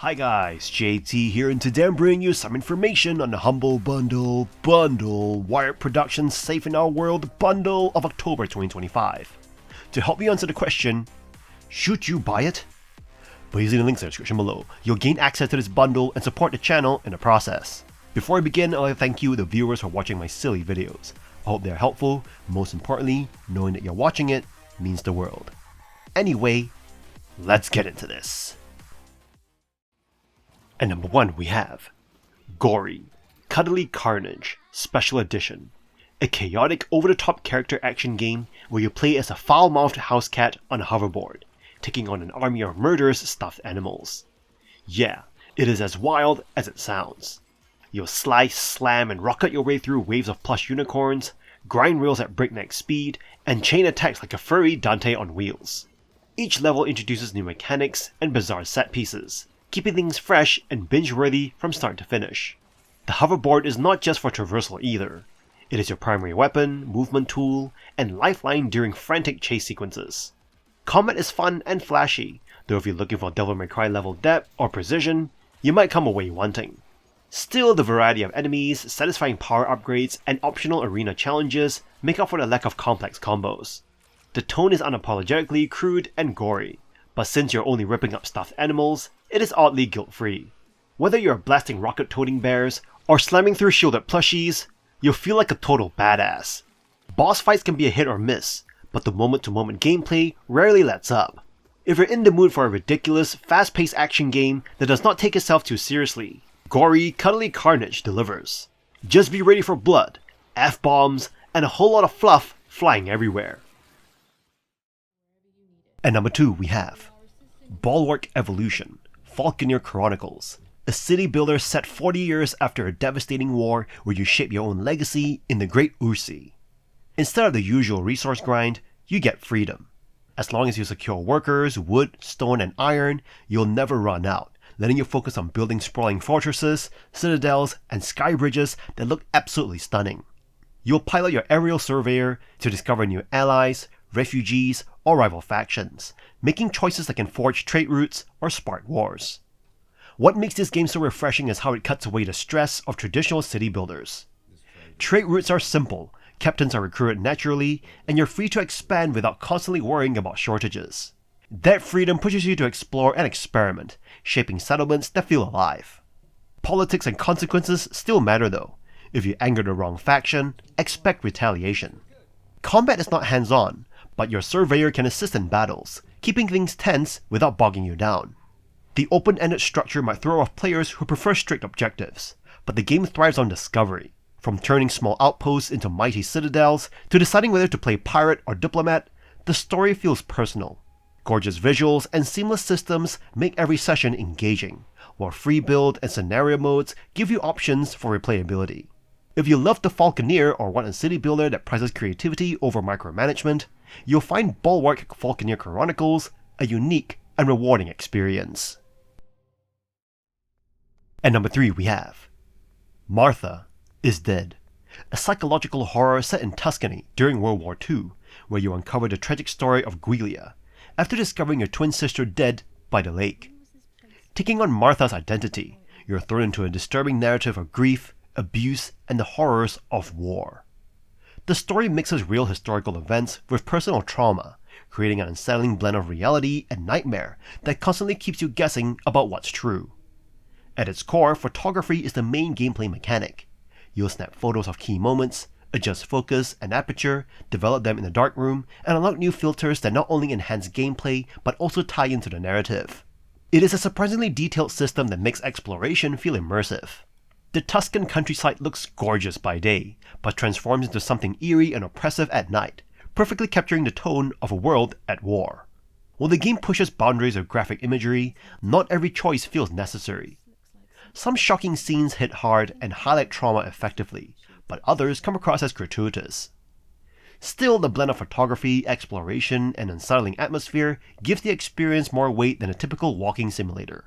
Hi guys, JT here, and today I'm bringing you some information on the Humble Bundle Wired Productions Safe in Our World Bundle of October 2025. To help you answer the question, should you buy it? By using the links in the description below, you'll gain access to this bundle and support the channel in the process. Before I begin, I'd like to thank you, the viewers, for watching my silly videos. I hope they're helpful. Most importantly, knowing that you're watching it means the world. Anyway, let's get into this. At number 1 we have Gori, Cuddly Carnage, Special Edition. A chaotic, over-the-top character action game where you play as a foul-mouthed house cat on a hoverboard, taking on an army of murderous stuffed animals. Yeah, it is as wild as it sounds. You'll slice, slam, and rocket your way through waves of plush unicorns, grind rails at breakneck speed, and chain attacks like a furry Dante on wheels. Each level introduces new mechanics and bizarre set pieces, keeping things fresh and binge-worthy from start to finish. The hoverboard is not just for traversal either. It is your primary weapon, movement tool, and lifeline during frantic chase sequences. Combat is fun and flashy, though if you're looking for Devil May Cry level depth or precision, you might come away wanting. Still, the variety of enemies, satisfying power upgrades, and optional arena challenges make up for the lack of complex combos. The tone is unapologetically crude and gory, but since you're only ripping up stuffed animals, it is oddly guilt-free. Whether you're blasting rocket-toting bears or slamming through shielded plushies, you'll feel like a total badass. Boss fights can be a hit or miss, but the moment-to-moment gameplay rarely lets up. If you're in the mood for a ridiculous, fast-paced action game that does not take itself too seriously, Gori, Cuddly Carnage delivers. Just be ready for blood, F-bombs, and a whole lot of fluff flying everywhere. At number 2 we have Bulwark Evolution, Falconeer Chronicles, a city builder set 40 years after a devastating war where you shape your own legacy in the Great Ursi. Instead of the usual resource grind, you get freedom. As long as you secure workers, wood, stone, and iron, you'll never run out, letting you focus on building sprawling fortresses, citadels, and sky bridges that look absolutely stunning. You'll pilot your aerial surveyor to discover new allies, refugees, or rival factions, making choices that can forge trade routes or spark wars. What makes this game so refreshing is how it cuts away the stress of traditional city builders. Trade routes are simple, captains are recruited naturally, and you're free to expand without constantly worrying about shortages. That freedom pushes you to explore and experiment, shaping settlements that feel alive. Politics and consequences still matter though. If you anger the wrong faction, expect retaliation. Combat is not hands-on, but your surveyor can assist in battles, keeping things tense without bogging you down. The open-ended structure might throw off players who prefer strict objectives, but the game thrives on discovery. From turning small outposts into mighty citadels, to deciding whether to play pirate or diplomat, the story feels personal. Gorgeous visuals and seamless systems make every session engaging, while free build and scenario modes give you options for replayability. If you love the Falconeer or want a city builder that prizes creativity over micromanagement, you'll find Bulwark Falconeer Chronicles a unique and rewarding experience. At number 3 we have Martha is Dead, a psychological horror set in Tuscany during World War II, where you uncover the tragic story of Giulia, after discovering your twin sister dead by the lake. Taking on Martha's identity, you're thrown into a disturbing narrative of grief, abuse, and the horrors of war. The story mixes real historical events with personal trauma, creating an unsettling blend of reality and nightmare that constantly keeps you guessing about what's true. At its core, photography is the main gameplay mechanic. You'll snap photos of key moments, adjust focus and aperture, develop them in the darkroom, and unlock new filters that not only enhance gameplay but also tie into the narrative. It is a surprisingly detailed system that makes exploration feel immersive. The Tuscan countryside looks gorgeous by day, but transforms into something eerie and oppressive at night, perfectly capturing the tone of a world at war. While the game pushes boundaries of graphic imagery, not every choice feels necessary. Some shocking scenes hit hard and highlight trauma effectively, but others come across as gratuitous. Still, the blend of photography, exploration, and unsettling atmosphere gives the experience more weight than a typical walking simulator.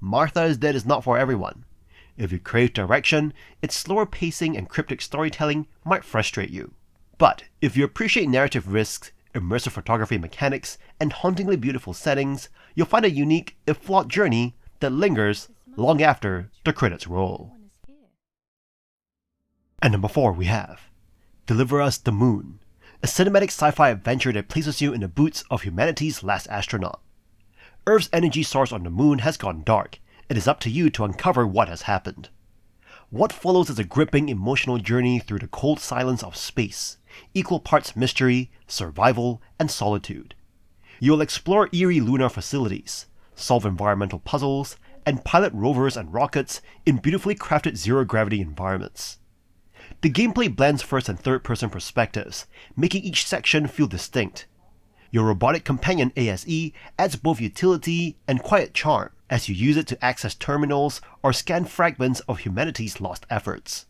Martha is Dead is not for everyone. If you crave direction, its slower pacing and cryptic storytelling might frustrate you. But if you appreciate narrative risks, immersive photography mechanics, and hauntingly beautiful settings, you'll find a unique, if flawed journey that lingers long after the credits roll. And number 4 we have Deliver Us the Moon, a cinematic sci-fi adventure that places you in the boots of humanity's last astronaut. Earth's energy source on the moon has gone dark. It is up to you to uncover what has happened. What follows is a gripping emotional journey through the cold silence of space, equal parts mystery, survival, and solitude. You'll explore eerie lunar facilities, solve environmental puzzles, and pilot rovers and rockets in beautifully crafted zero-gravity environments. The gameplay blends first and third-person perspectives, making each section feel distinct. Your robotic companion ASE adds both utility and quiet charm as you use it to access terminals or scan fragments of humanity's lost efforts.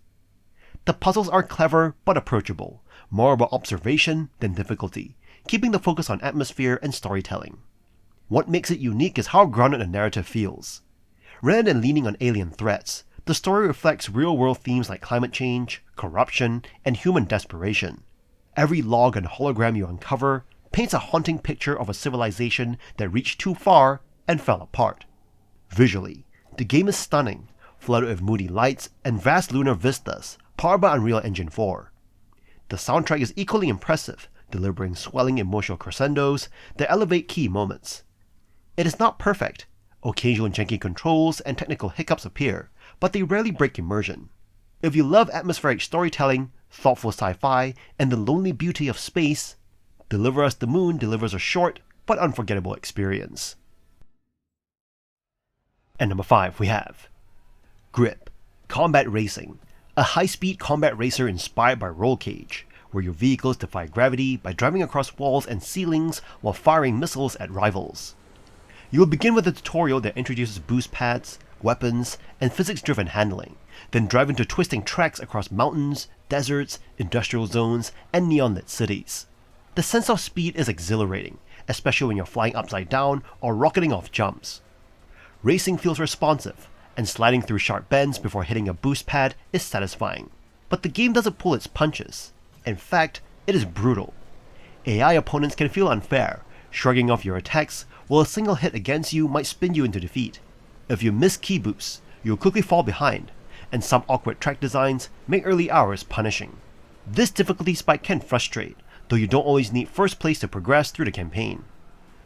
The puzzles are clever but approachable, more about observation than difficulty, keeping the focus on atmosphere and storytelling. What makes it unique is how grounded the narrative feels. Rather than leaning on alien threats, the story reflects real-world themes like climate change, corruption, and human desperation. Every log and hologram you uncover paints a haunting picture of a civilization that reached too far and fell apart. Visually, the game is stunning, flooded with moody lights and vast lunar vistas powered by Unreal Engine 4. The soundtrack is equally impressive, delivering swelling emotional crescendos that elevate key moments. It is not perfect. Occasional janky controls and technical hiccups appear, but they rarely break immersion. If you love atmospheric storytelling, thoughtful sci-fi, and the lonely beauty of space, Deliver Us the Moon delivers a short but unforgettable experience. And number 5 we have Grip, Combat Racing, a high-speed combat racer inspired by Roll Cage, where your vehicles defy gravity by driving across walls and ceilings while firing missiles at rivals. You will begin with a tutorial that introduces boost pads, weapons, and physics-driven handling, then drive into twisting tracks across mountains, deserts, industrial zones, and neon-lit cities. The sense of speed is exhilarating, especially when you're flying upside down or rocketing off jumps. Racing feels responsive, and sliding through sharp bends before hitting a boost pad is satisfying. But the game doesn't pull its punches. In fact, it is brutal. AI opponents can feel unfair, shrugging off your attacks, while a single hit against you might spin you into defeat. If you miss key boosts, you'll quickly fall behind, and some awkward track designs make early hours punishing. This difficulty spike can frustrate, though you don't always need first place to progress through the campaign.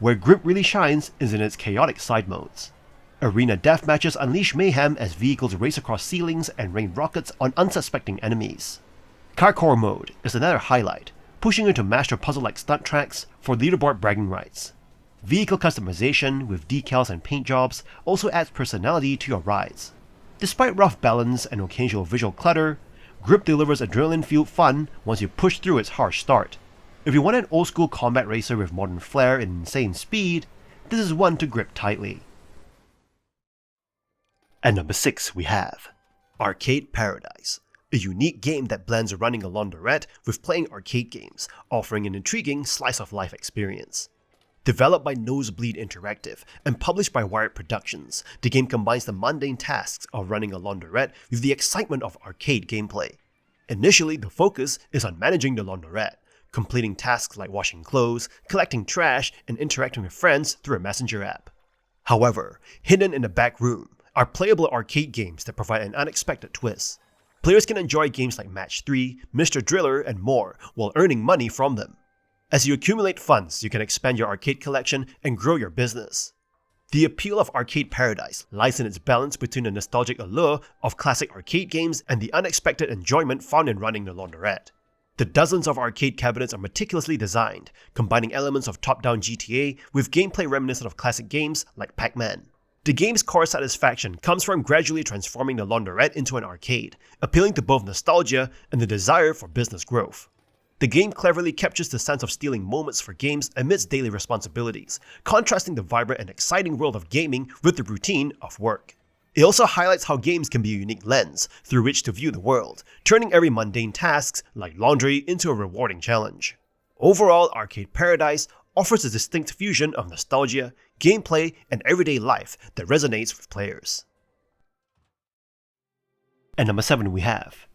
Where Grip really shines is in its chaotic side modes. Arena deathmatches unleash mayhem as vehicles race across ceilings and rain rockets on unsuspecting enemies. Carcore mode is another highlight, pushing you to master puzzle-like stunt tracks for leaderboard bragging rights. Vehicle customization with decals and paint jobs also adds personality to your rides. Despite rough balance and occasional visual clutter, Grip delivers adrenaline-fueled fun once you push through its harsh start. If you want an old-school combat racer with modern flair and insane speed, this is one to grip tightly. At number 6 we have Arcade Paradise, a unique game that blends running a laundrette with playing arcade games, offering an intriguing slice-of-life experience. Developed by Nosebleed Interactive and published by Wired Productions, the game combines the mundane tasks of running a laundrette with the excitement of arcade gameplay. Initially, the focus is on managing the laundrette, completing tasks like washing clothes, collecting trash, and interacting with friends through a messenger app. However, hidden in the back room are playable arcade games that provide an unexpected twist. Players can enjoy games like Match 3, Mr. Driller, and more while earning money from them. As you accumulate funds, you can expand your arcade collection and grow your business. The appeal of Arcade Paradise lies in its balance between the nostalgic allure of classic arcade games and the unexpected enjoyment found in running the laundrette. The dozens of arcade cabinets are meticulously designed, combining elements of top-down GTA with gameplay reminiscent of classic games like Pac-Man. The game's core satisfaction comes from gradually transforming the laundrette into an arcade, appealing to both nostalgia and the desire for business growth. The game cleverly captures the sense of stealing moments for games amidst daily responsibilities, contrasting the vibrant and exciting world of gaming with the routine of work. It also highlights how games can be a unique lens through which to view the world, turning every mundane task, like laundry, into a rewarding challenge. Overall, Arcade Paradise offers a distinct fusion of nostalgia, gameplay, and everyday life that resonates with players. At number 7 we have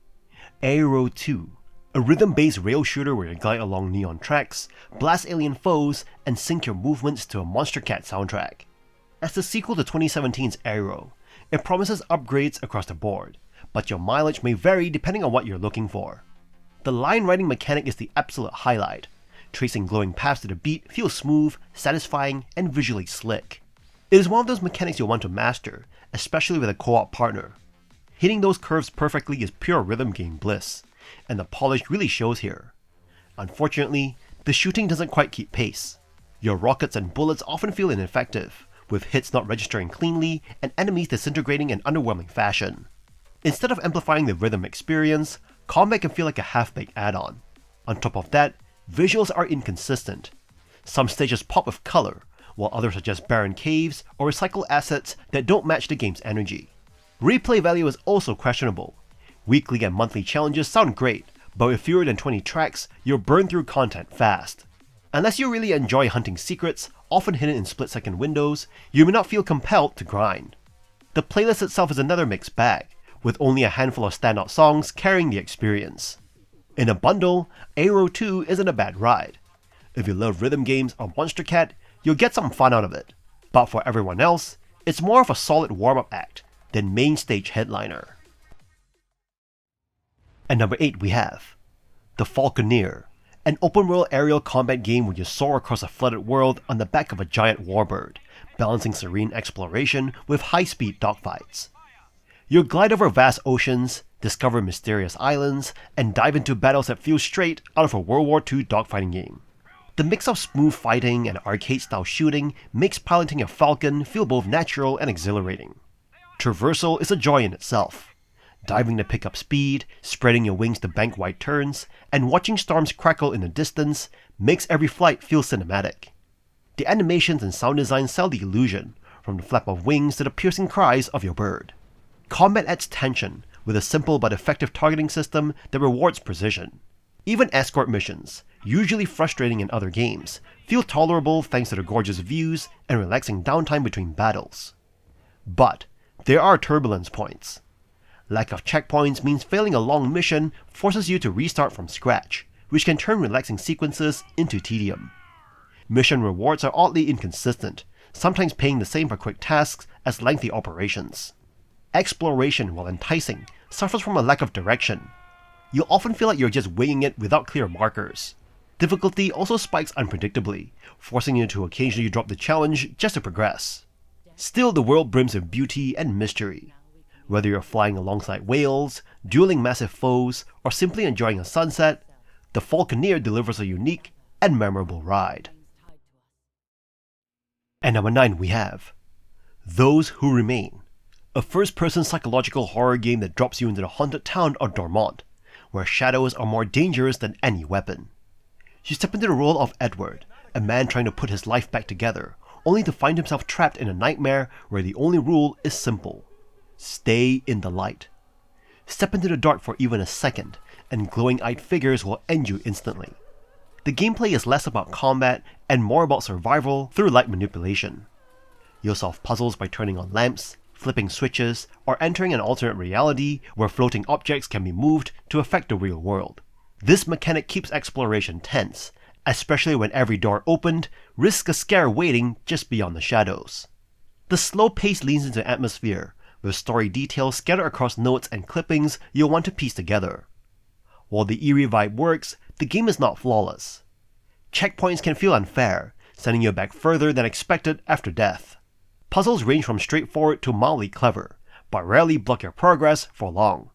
Aaero 2, a rhythm-based rail shooter where you glide along neon tracks, blast alien foes, and sync your movements to a Monster Cat soundtrack. As the sequel to 2017's Aaero, it promises upgrades across the board, but your mileage may vary depending on what you're looking for. The line riding mechanic is the absolute highlight. Tracing glowing paths to the beat feels smooth, satisfying, and visually slick. It is one of those mechanics you'll want to master, especially with a co-op partner. Hitting those curves perfectly is pure rhythm game bliss, and the polish really shows here. Unfortunately, the shooting doesn't quite keep pace. Your rockets and bullets often feel ineffective, with hits not registering cleanly and enemies disintegrating in underwhelming fashion. Instead of amplifying the rhythm experience, combat can feel like a half-baked add-on. On top of that, visuals are inconsistent. Some stages pop with color, while others are just barren caves or recycle assets that don't match the game's energy. Replay value is also questionable. Weekly and monthly challenges sound great, but with fewer than 20 tracks, you'll burn through content fast. Unless you really enjoy hunting secrets, often hidden in split-second windows, you may not feel compelled to grind. The playlist itself is another mixed bag, with only a handful of standout songs carrying the experience. In a bundle, Aaero 2 isn't a bad ride. If you love rhythm games or Monster Cat, you'll get some fun out of it. But for everyone else, it's more of a solid warm-up act than main stage headliner. At number 8 we have The Falconeer, an open-world aerial combat game where you soar across a flooded world on the back of a giant warbird, balancing serene exploration with high-speed dogfights. You'll glide over vast oceans, discover mysterious islands, and dive into battles that feel straight out of a World War II dogfighting game. The mix of smooth fighting and arcade-style shooting makes piloting a falcon feel both natural and exhilarating. Traversal is a joy in itself. Diving to pick up speed, spreading your wings to bank wide turns, and watching storms crackle in the distance makes every flight feel cinematic. The animations and sound design sell the illusion, from the flap of wings to the piercing cries of your bird. Combat adds tension, with a simple but effective targeting system that rewards precision. Even escort missions, usually frustrating in other games, feel tolerable thanks to the gorgeous views and relaxing downtime between battles. But there are turbulence points. Lack of checkpoints means failing a long mission forces you to restart from scratch, which can turn relaxing sequences into tedium. Mission rewards are oddly inconsistent, sometimes paying the same for quick tasks as lengthy operations. Exploration, while enticing, suffers from a lack of direction. You'll often feel like you're just winging it without clear markers. Difficulty also spikes unpredictably, forcing you to occasionally drop the challenge just to progress. Still, the world brims with beauty and mystery. Whether you're flying alongside whales, dueling massive foes, or simply enjoying a sunset, The Falconeer delivers a unique and memorable ride. At number 9 we have Those Who Remain, a first-person psychological horror game that drops you into the haunted town of Dormont, where shadows are more dangerous than any weapon. You step into the role of Edward, a man trying to put his life back together, only to find himself trapped in a nightmare where the only rule is simple: stay in the light. Step into the dark for even a second, and glowing-eyed figures will end you instantly. The gameplay is less about combat and more about survival through light manipulation. You'll solve puzzles by turning on lamps, flipping switches, or entering an alternate reality where floating objects can be moved to affect the real world. This mechanic keeps exploration tense, especially when every door opened risks a scare waiting just beyond the shadows. The slow pace leans into atmosphere, with story details scattered across notes and clippings you'll want to piece together. While the eerie vibe works, the game is not flawless. Checkpoints can feel unfair, sending you back further than expected after death. Puzzles range from straightforward to mildly clever, but rarely block your progress for long.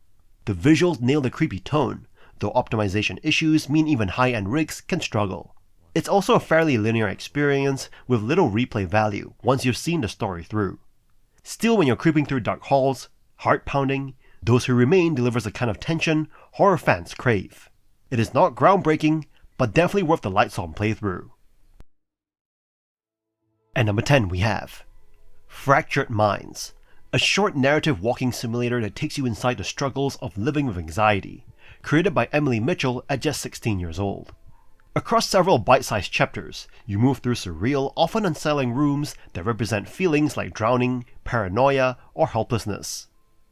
The visuals nail the creepy tone, though optimization issues mean even high-end rigs can struggle. It's also a fairly linear experience with little replay value once you've seen the story through. Still, when you're creeping through dark halls, heart-pounding, Those Who Remain delivers the kind of tension horror fans crave. It is not groundbreaking, but definitely worth the lights-on playthrough. At number 10 we have Fractured Minds, a short narrative walking simulator that takes you inside the struggles of living with anxiety, created by Emily Mitchell at just 16 years old. Across several bite-sized chapters, you move through surreal, often unsettling rooms that represent feelings like drowning, paranoia, or helplessness.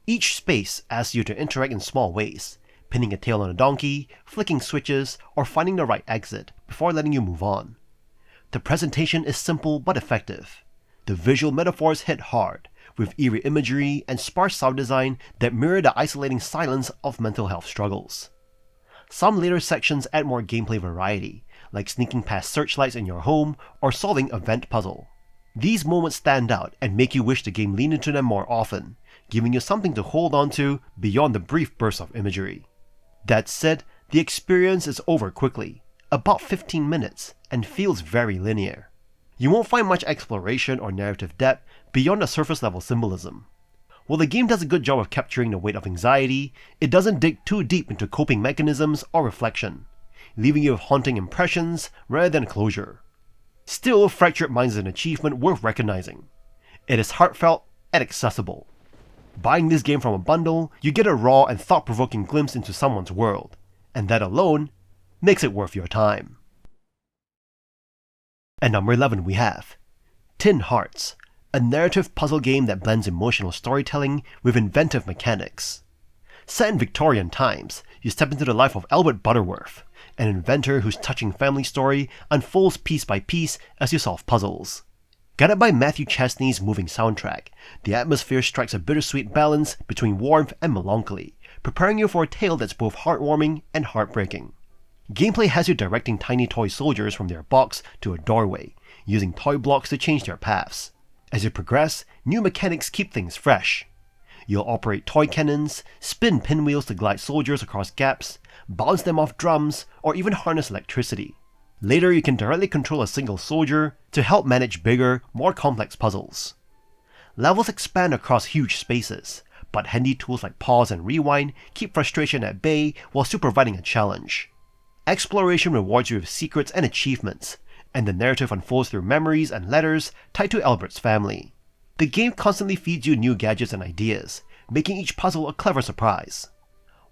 Each space asks you to interact in small ways, pinning a tail on a donkey, flicking switches, or finding the right exit before letting you move on. The presentation is simple but effective. The visual metaphors hit hard, with eerie imagery and sparse sound design that mirror the isolating silence of mental health struggles. Some later sections add more gameplay variety, like sneaking past searchlights in your home or solving a vent puzzle. These moments stand out and make you wish the game leaned into them more often, giving you something to hold on to beyond the brief bursts of imagery. That said, the experience is over quickly, about 15 minutes, and feels very linear. You won't find much exploration or narrative depth beyond the surface level symbolism. While the game does a good job of capturing the weight of anxiety, it doesn't dig too deep into coping mechanisms or reflection, leaving you with haunting impressions rather than closure. Still, Fractured Minds is an achievement worth recognizing. It is heartfelt and accessible. Buying this game from a bundle, you get a raw and thought-provoking glimpse into someone's world, and that alone makes it worth your time. At number 11 we have Tin Hearts, a narrative puzzle game that blends emotional storytelling with inventive mechanics. Set in Victorian times, you step into the life of Albert Butterworth, an inventor whose touching family story unfolds piece by piece as you solve puzzles. Guided by Matthew Chesney's moving soundtrack, the atmosphere strikes a bittersweet balance between warmth and melancholy, preparing you for a tale that's both heartwarming and heartbreaking. Gameplay has you directing tiny toy soldiers from their box to a doorway, using toy blocks to change their paths. As you progress, new mechanics keep things fresh. You'll operate toy cannons, spin pinwheels to glide soldiers across gaps, bounce them off drums, or even harness electricity. Later, you can directly control a single soldier to help manage bigger, more complex puzzles. Levels expand across huge spaces, but handy tools like pause and rewind keep frustration at bay while still providing a challenge. Exploration rewards you with secrets and achievements, and the narrative unfolds through memories and letters tied to Albert's family. The game constantly feeds you new gadgets and ideas, making each puzzle a clever surprise.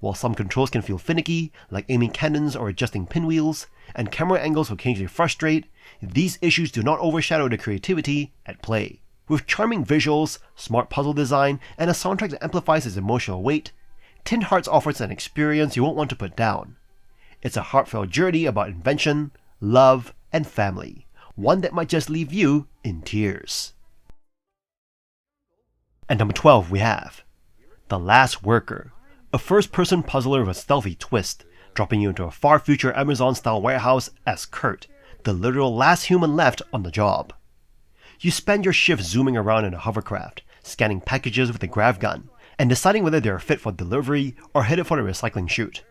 While some controls can feel finicky, like aiming cannons or adjusting pinwheels, and camera angles occasionally frustrate, these issues do not overshadow the creativity at play. With charming visuals, smart puzzle design, and a soundtrack that amplifies its emotional weight, Tin Hearts offers an experience you won't want to put down. It's a heartfelt journey about invention, love, and family, one that might just leave you in tears. At number 12 we have The Last Worker, a first-person puzzler with a stealthy twist, dropping you into a far-future Amazon-style warehouse as Kurt, the literal last human left on the job. You spend your shift zooming around in a hovercraft, scanning packages with a grav gun, and deciding whether they are fit for delivery or headed for the recycling chute.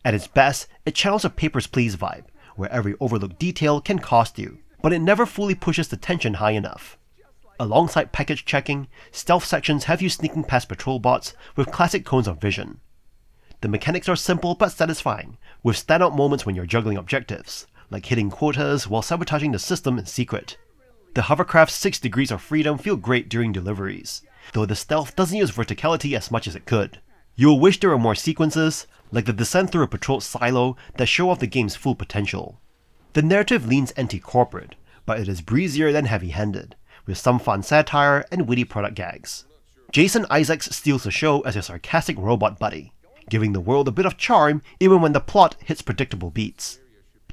At its best, it channels a Papers, Please vibe, where every overlooked detail can cost you, but it never fully pushes the tension high enough. Alongside package checking, stealth sections have you sneaking past patrol bots with classic cones of vision. The mechanics are simple but satisfying, with standout moments when you're juggling objectives, like hitting quotas while sabotaging the system in secret. The hovercraft's 6 degrees of freedom feel great during deliveries, though the stealth doesn't use verticality as much as it could. You'll wish there were more sequences, like the descent through a patrolled silo, that show off the game's full potential. The narrative leans anti-corporate, but it is breezier than heavy-handed, with some fun satire and witty product gags. Jason Isaacs steals the show as your sarcastic robot buddy, giving the world a bit of charm even when the plot hits predictable beats.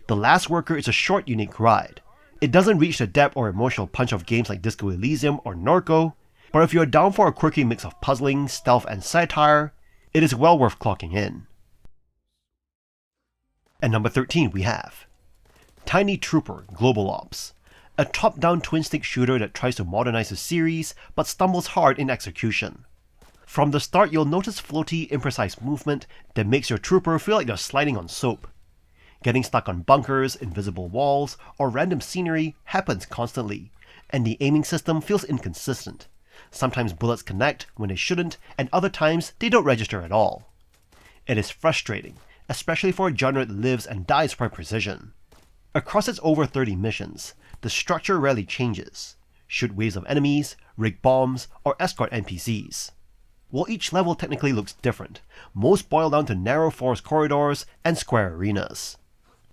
The Last Worker is a short, unique ride. It doesn't reach the depth or emotional punch of games like Disco Elysium or Norco, but if you're down for a quirky mix of puzzling, stealth, and satire, it is well worth clocking in. At number 13 we have Tiny Trooper Global Ops, a top-down twin-stick shooter that tries to modernize the series but stumbles hard in execution. From the start, you'll notice floaty, imprecise movement that makes your trooper feel like they're sliding on soap. Getting stuck on bunkers, invisible walls, or random scenery happens constantly, and the aiming system feels inconsistent. Sometimes bullets connect when they shouldn't, and other times they don't register at all. It is frustrating, especially for a genre that lives and dies by precision. Across its over 30 missions, the structure rarely changes. Shoot waves of enemies, rig bombs, or escort NPCs. While each level technically looks different, most boil down to narrow forest corridors and square arenas.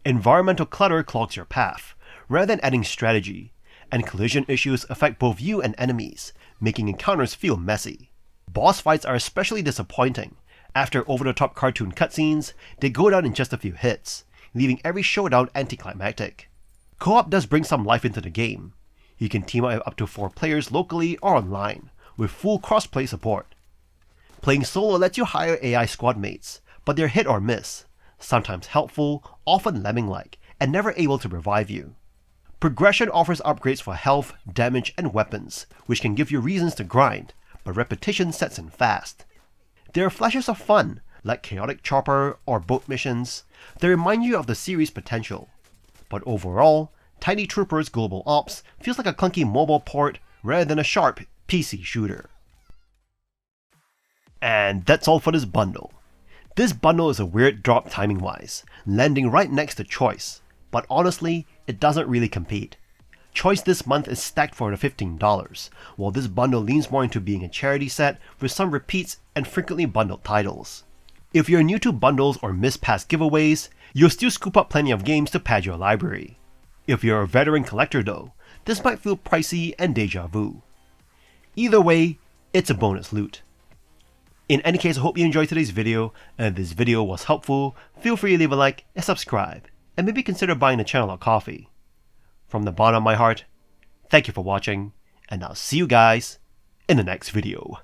Environmental clutter clogs your path, rather than adding strategy, and collision issues affect both you and enemies, making encounters feel messy. Boss fights are especially disappointing. After over-the-top cartoon cutscenes, they go down in just a few hits, leaving every showdown anticlimactic. Co-op does bring some life into the game. You can team up to 4 players locally or online, with full crossplay support. Playing solo lets you hire AI squad mates, but they're hit or miss, sometimes helpful, often lemming-like, and never able to revive you. Progression offers upgrades for health, damage, and weapons, which can give you reasons to grind, but repetition sets in fast. There are flashes of fun, like chaotic chopper or boat missions, that remind you of the series' potential. But overall, Tiny Troopers Global Ops feels like a clunky mobile port rather than a sharp PC shooter. And that's all for this bundle. This bundle is a weird drop timing-wise, landing right next to Choice, but honestly, it doesn't really compete. Choice this month is stacked for the $15, while this bundle leans more into being a charity set with some repeats and frequently bundled titles. If you're new to bundles or miss past giveaways, you'll still scoop up plenty of games to pad your library. If you're a veteran collector though, this might feel pricey and deja vu. Either way, it's a bonus loot. In any case, I hope you enjoyed today's video, and if this video was helpful, feel free to leave a like and subscribe, and maybe consider buying the channel a coffee. From the bottom of my heart, thank you for watching, and I'll see you guys in the next video.